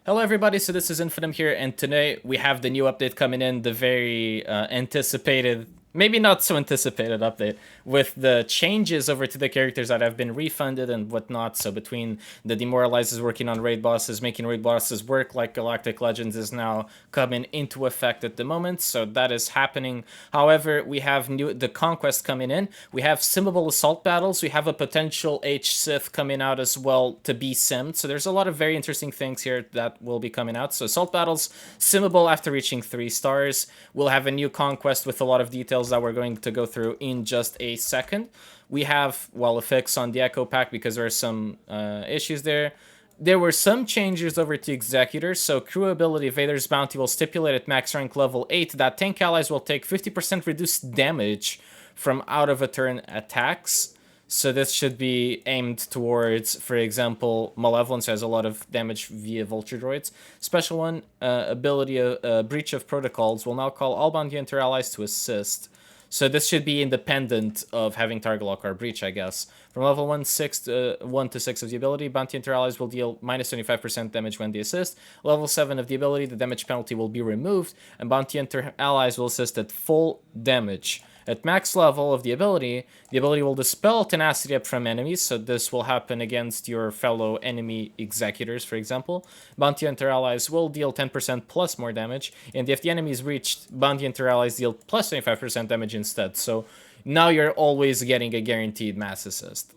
Hello everybody, so this is Infinitum here, and today we have the new update coming in, the very anticipated, maybe not so anticipated update, with the changes over to the characters that have been refunded and whatnot. So between the demoralizers working on raid bosses, making raid bosses work like Galactic Legends is now coming into effect at the moment, so that is happening. However, we have the Conquest coming in, we have simmable assault battles, we have a potential H-Sith coming out as well to be simmed, so there's a lot of very interesting things here that will be coming out. So assault battles, simmable after reaching 3 stars. We'll have a new Conquest with a lot of details that we're going to go through in just a second. We have, well, a fix on the Echo Pack because there are some issues there. There were some changes over to Executors, so crew ability Vader's Bounty will stipulate at max rank level 8 that tank allies will take 50% reduced damage from out of a turn attacks. So this should be aimed towards, for example, Malevolence has a lot of damage via Vulture Droids. Special one, ability Breach of Protocols will now call all Bounty Hunter allies to assist. So this should be independent of having Target Lock or Breach, I guess. From level 1 to 6 of the ability, Bounty Hunter allies will deal minus 25% damage when they assist. Level 7 of the ability, the damage penalty will be removed, and Bounty Hunter allies will assist at full damage. At max level of the ability will dispel tenacity up from enemies, so this will happen against your fellow enemy Executors, for example. Bounty Hunter allies will deal 10% plus more damage, and if the enemy is reached, Bounty Hunter allies deal plus 25% damage instead, so now you're always getting a guaranteed mass assist.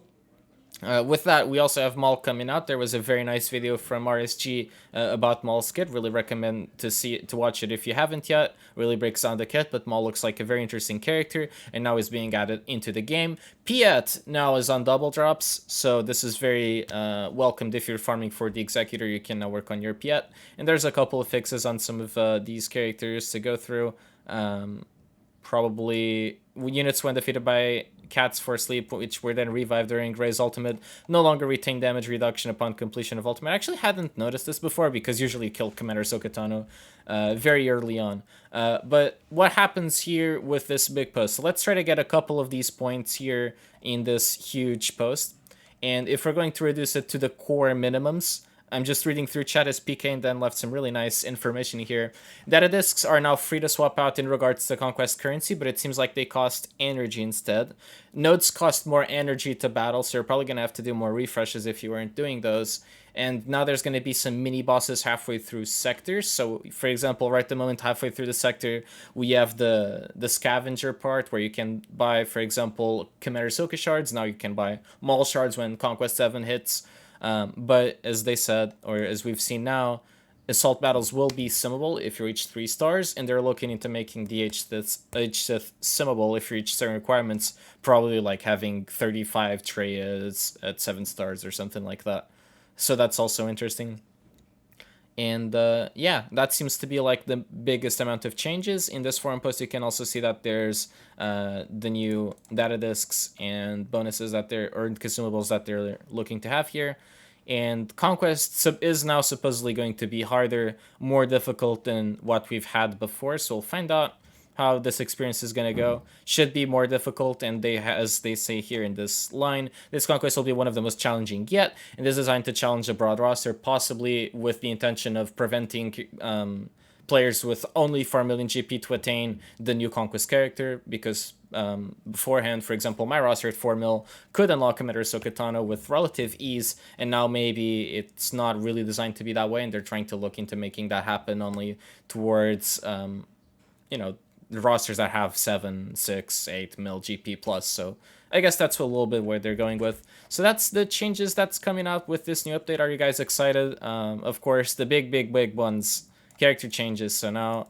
With that, we also have Maul coming out. There was a very nice video from RSG about Maul's kit. Really recommend to watch it if you haven't yet. Really breaks down the kit, but Maul looks like a very interesting character, and now is being added into the game. Piet now is on double drops, so this is very welcomed if you're farming for the Executor. You can now work on your Piet, and there's a couple of fixes on some of these characters to go through. Probably units when defeated by Cats for Sleep, which were then revived during Grey's Ultimate, no longer retain damage reduction upon completion of Ultimate. I actually hadn't noticed this before because usually you kill Commander Sokatano very early on. But what happens here with this big post? So let's try to get a couple of these points here in this huge post. And if we're going to reduce it to the core minimums, I'm just reading through chat as PK and then left some really nice information here. Data discs are now free to swap out in regards to Conquest currency, but it seems like they cost energy instead. Nodes cost more energy to battle, so you're probably going to have to do more refreshes if you weren't doing those. And now there's going to be some mini bosses halfway through sectors. So, for example, right at the moment, halfway through the sector, we have the scavenger part where you can buy, for example, Chimera Soka shards. Now you can buy Maul shards when Conquest 7 hits. But as they said, or as we've seen now, assault battles will be simmable if you reach 3 stars, and they're looking into making the H-Sith simmable if you reach certain requirements, probably like having 35 Treyas at 7 stars or something like that. So that's also interesting. And yeah, that seems to be like the biggest amount of changes. In this forum post, you can also see that there's the new data discs and bonuses that they're, or consumables that they're looking to have here. And Conquest is now supposedly going to be harder, more difficult than what we've had before. So we'll find out how this experience is going to go. Should be more difficult, and as they say here in this line, this Conquest will be one of the most challenging yet, and is designed to challenge a broad roster, possibly with the intention of preventing players with only 4 million GP to attain the new Conquest character, because beforehand, for example, my roster at 4 mil could unlock Commander Sokatano with relative ease, and now maybe it's not really designed to be that way, and they're trying to look into making that happen only towards, you know, the rosters that have 7, 6, 8 mil GP plus. So I guess that's a little bit where they're going with. So that's the changes that's coming out with this new update. Are you guys excited? Of course, the big ones, character changes. So now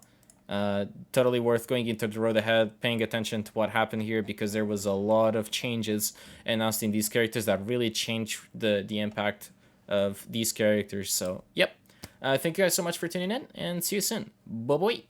totally worth going into the road ahead, paying attention to what happened here, because there was a lot of changes announced in these characters that really changed the impact of these characters. So yep. Thank you guys so much for tuning in, and see you soon. Bye-bye.